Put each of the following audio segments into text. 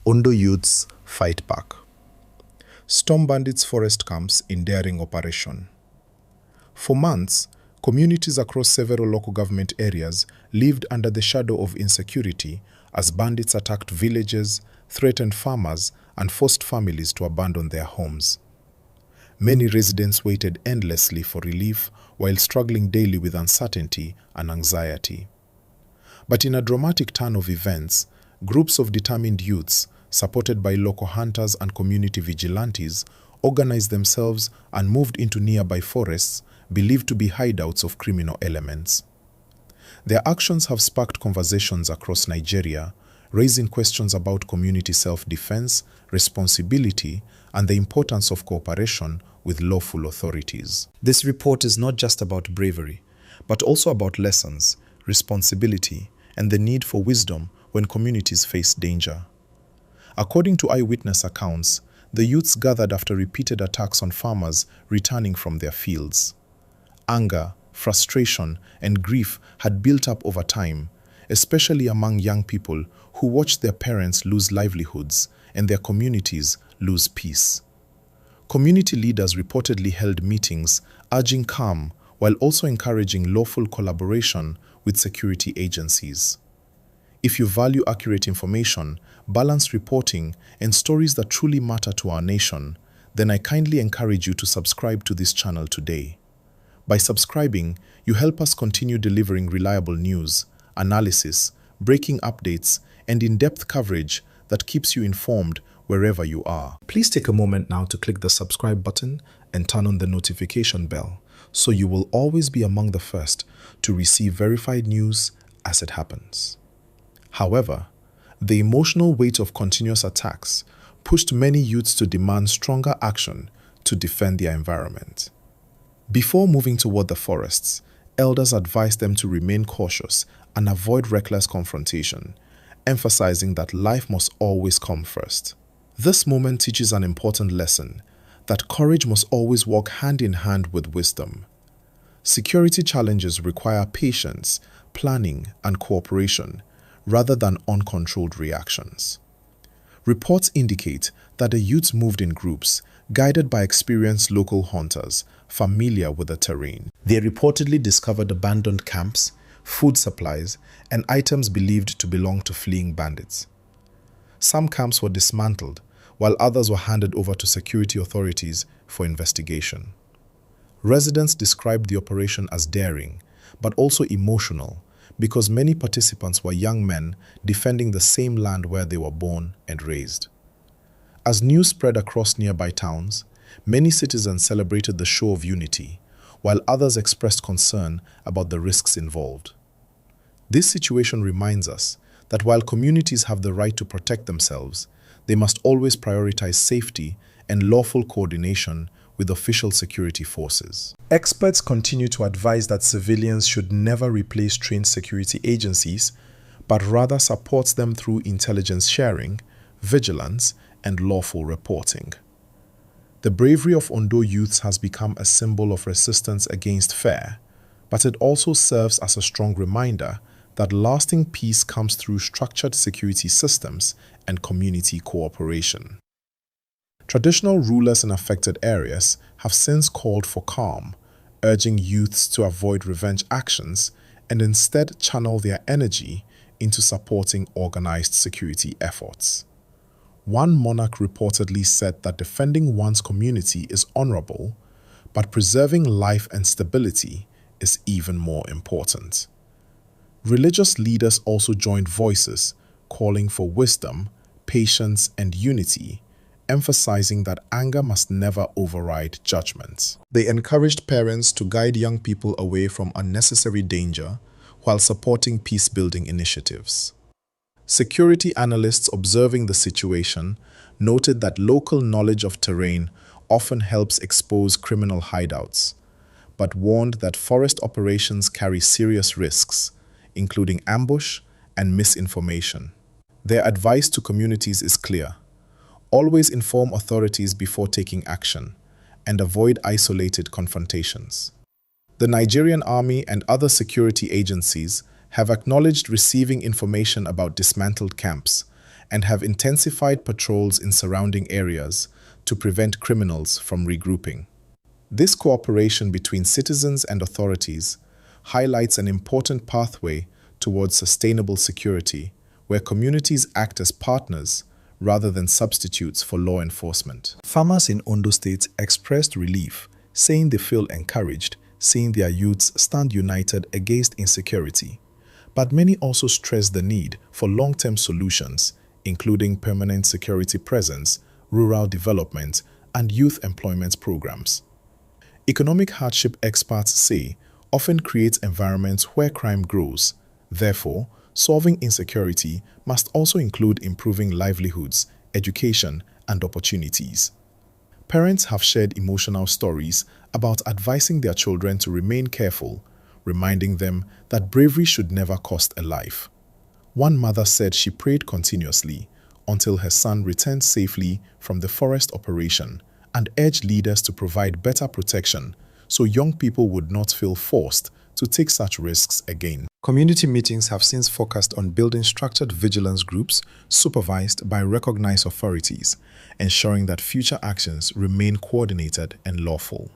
ONDO youths fight back. Storm bandits forest camps in daring operation. For months, communities across several local government areas lived under the shadow of insecurity as bandits attacked villages, threatened farmers, and forced families to abandon their homes. Many residents waited endlessly for relief while struggling daily with uncertainty and anxiety. But in a dramatic turn of events, groups of determined youths, supported by local hunters and community vigilantes, organized themselves and moved into nearby forests believed to be hideouts of criminal elements. Their actions have sparked conversations across Nigeria, raising questions about community self-defense, responsibility, and the importance of cooperation with lawful authorities. This report is not just about bravery, but also about lessons, responsibility, and the need for wisdom when communities face danger. According to eyewitness accounts, the youths gathered after repeated attacks on farmers returning from their fields. Anger, frustration, and grief had built up over time, especially among young people who watched their parents lose livelihoods and their communities lose peace. Community leaders reportedly held meetings urging calm while also encouraging lawful collaboration with security agencies. If you value accurate information, balanced reporting, and stories that truly matter to our nation, then I kindly encourage you to subscribe to this channel today. By subscribing, you help us continue delivering reliable news, analysis, breaking updates, and in-depth coverage that keeps you informed wherever you are. Please take a moment now to click the subscribe button and turn on the notification bell so you will always be among the first to receive verified news as it happens. However, the emotional weight of continuous attacks pushed many youths to demand stronger action to defend their environment. Before moving toward the forests, elders advised them to remain cautious and avoid reckless confrontation, emphasizing that life must always come first. This moment teaches an important lesson, that courage must always walk hand in hand with wisdom. Security challenges require patience, planning, and cooperation, rather than uncontrolled reactions. Reports indicate that the youths moved in groups, guided by experienced local hunters familiar with the terrain. They reportedly discovered abandoned camps, food supplies, and items believed to belong to fleeing bandits. Some camps were dismantled, while others were handed over to security authorities for investigation. Residents described the operation as daring, but also emotional, because many participants were young men defending the same land where they were born and raised. As news spread across nearby towns, many citizens celebrated the show of unity, while others expressed concern about the risks involved. This situation reminds us that while communities have the right to protect themselves, they must always prioritize safety and lawful coordination with official security forces. Experts continue to advise that civilians should never replace trained security agencies, but rather support them through intelligence sharing, vigilance, and lawful reporting. The bravery of ONDO youths has become a symbol of resistance against fear, but it also serves as a strong reminder that lasting peace comes through structured security systems and community cooperation. Traditional rulers in affected areas have since called for calm, urging youths to avoid revenge actions and instead channel their energy into supporting organized security efforts. One monarch reportedly said that defending one's community is honorable, but preserving life and stability is even more important. Religious leaders also joined voices calling for wisdom, patience, and unity, emphasizing that anger must never override judgment. They encouraged parents to guide young people away from unnecessary danger while supporting peace-building initiatives. Security analysts observing the situation noted that local knowledge of terrain often helps expose criminal hideouts, but warned that forest operations carry serious risks, including ambush and misinformation. Their advice to communities is clear: always inform authorities before taking action, and avoid isolated confrontations. The Nigerian Army and other security agencies have acknowledged receiving information about dismantled camps and have intensified patrols in surrounding areas to prevent criminals from regrouping. This cooperation between citizens and authorities highlights an important pathway towards sustainable security, where communities act as partners rather than substitutes for law enforcement. Farmers in Ondo State expressed relief, saying they feel encouraged seeing their youths stand united against insecurity. But many also stressed the need for long-term solutions, including permanent security presence, rural development, and youth employment programs. Economic hardship experts say often creates environments where crime grows. Therefore, solving insecurity must also include improving livelihoods, education, and opportunities. Parents have shared emotional stories about advising their children to remain careful, reminding them that bravery should never cost a life. One mother said she prayed continuously until her son returned safely from the forest operation and urged leaders to provide better protection so young people would not feel forced to take such risks again. Community meetings have since focused on building structured vigilance groups supervised by recognized authorities, ensuring that future actions remain coordinated and lawful.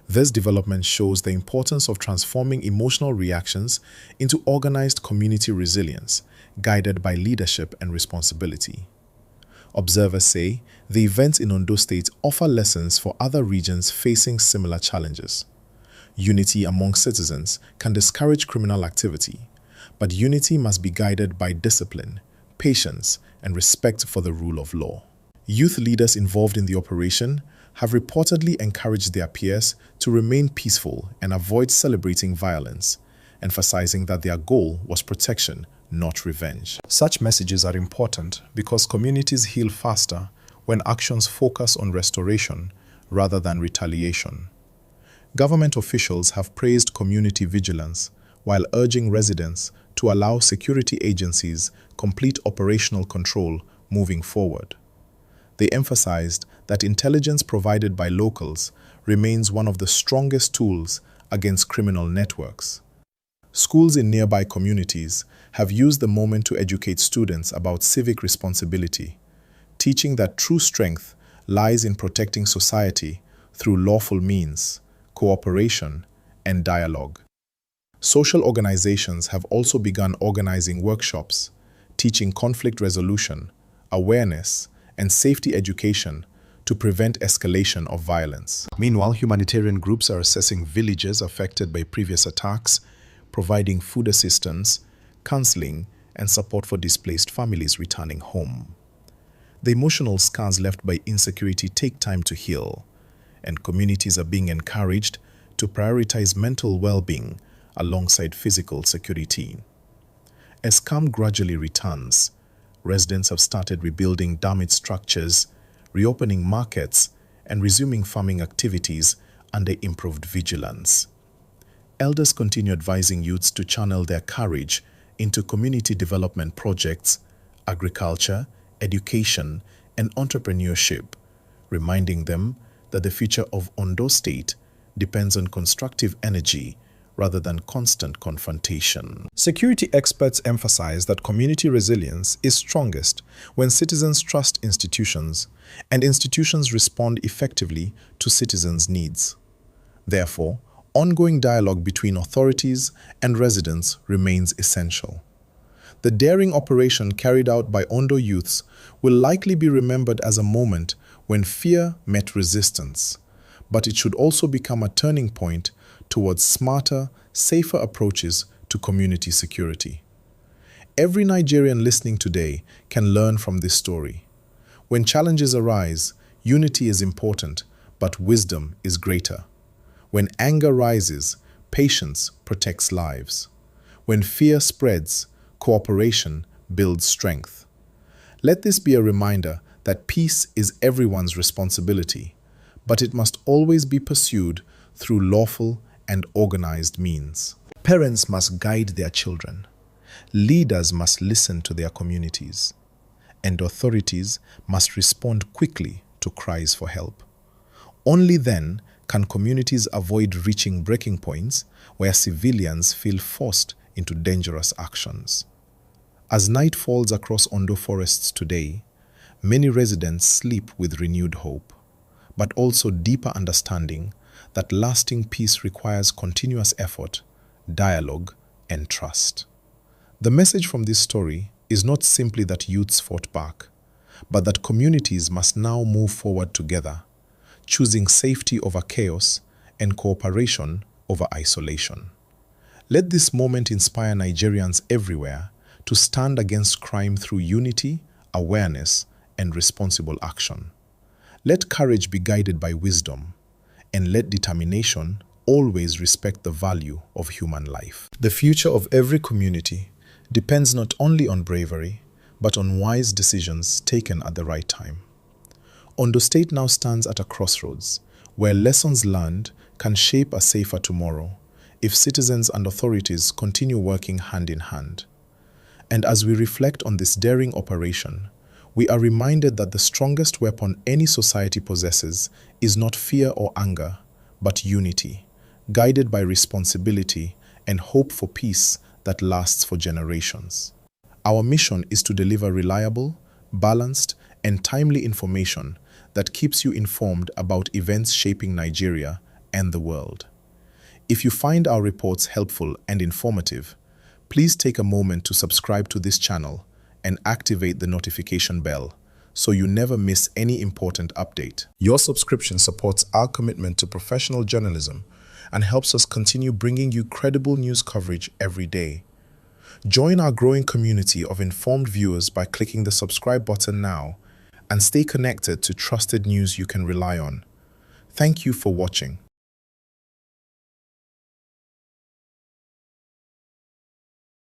This development shows the importance of transforming emotional reactions into organized community resilience, guided by leadership and responsibility. Observers say the events in Ondo State offer lessons for other regions facing similar challenges. Unity among citizens can discourage criminal activity, but unity must be guided by discipline, patience, and respect for the rule of law. Youth leaders involved in the operation have reportedly encouraged their peers to remain peaceful and avoid celebrating violence, emphasizing that their goal was protection, not revenge. Such messages are important because communities heal faster when actions focus on restoration rather than retaliation. Government officials have praised community vigilance while urging residents to allow security agencies complete operational control moving forward. They emphasized that intelligence provided by locals remains one of the strongest tools against criminal networks. Schools in nearby communities have used the moment to educate students about civic responsibility, teaching that true strength lies in protecting society through lawful means, cooperation, and dialogue. Social organizations have also begun organizing workshops, teaching conflict resolution, awareness, and safety education to prevent escalation of violence. Meanwhile, humanitarian groups are assessing villages affected by previous attacks, providing food assistance, counseling, and support for displaced families returning home. The emotional scars left by insecurity take time to heal, and communities are being encouraged to prioritize mental well-being alongside physical security. As calm gradually returns, residents have started rebuilding damaged structures, reopening markets, and resuming farming activities under improved vigilance. Elders continue advising youths to channel their courage into community development projects, agriculture, education, and entrepreneurship, reminding them that the future of Ondo State depends on constructive energy rather than constant confrontation. Security experts emphasize that community resilience is strongest when citizens trust institutions and institutions respond effectively to citizens' needs. Therefore, ongoing dialogue between authorities and residents remains essential. The daring operation carried out by Ondo youths will likely be remembered as a moment when fear met resistance, but it should also become a turning point towards smarter, safer approaches to community security. Every Nigerian listening today can learn from this story. When challenges arise, unity is important, but wisdom is greater. When anger rises, patience protects lives. When fear spreads, cooperation builds strength. Let this be a reminder that peace is everyone's responsibility, but it must always be pursued through lawful and organized means. Parents must guide their children. Leaders must listen to their communities. And authorities must respond quickly to cries for help. Only then can communities avoid reaching breaking points where civilians feel forced into dangerous actions. As night falls across Ondo forests today, many residents sleep with renewed hope, but also deeper understanding that lasting peace requires continuous effort, dialogue, and trust. The message from this story is not simply that youths fought back, but that communities must now move forward together, choosing safety over chaos and cooperation over isolation. Let this moment inspire Nigerians everywhere to stand against crime through unity, awareness, and responsible action. Let courage be guided by wisdom, and let determination always respect the value of human life. The future of every community depends not only on bravery, but on wise decisions taken at the right time. Ondo State now stands at a crossroads where lessons learned can shape a safer tomorrow if citizens and authorities continue working hand in hand. And as we reflect on this daring operation, we are reminded that the strongest weapon any society possesses is not fear or anger, but unity, guided by responsibility and hope for peace that lasts for generations. Our mission is to deliver reliable, balanced, and timely information that keeps you informed about events shaping Nigeria and the world. If you find our reports helpful and informative, please take a moment to subscribe to this channel and activate the notification bell so you never miss any important update. Your subscription supports our commitment to professional journalism and helps us continue bringing you credible news coverage every day. Join our growing community of informed viewers by clicking the subscribe button now and stay connected to trusted news you can rely on. Thank you for watching.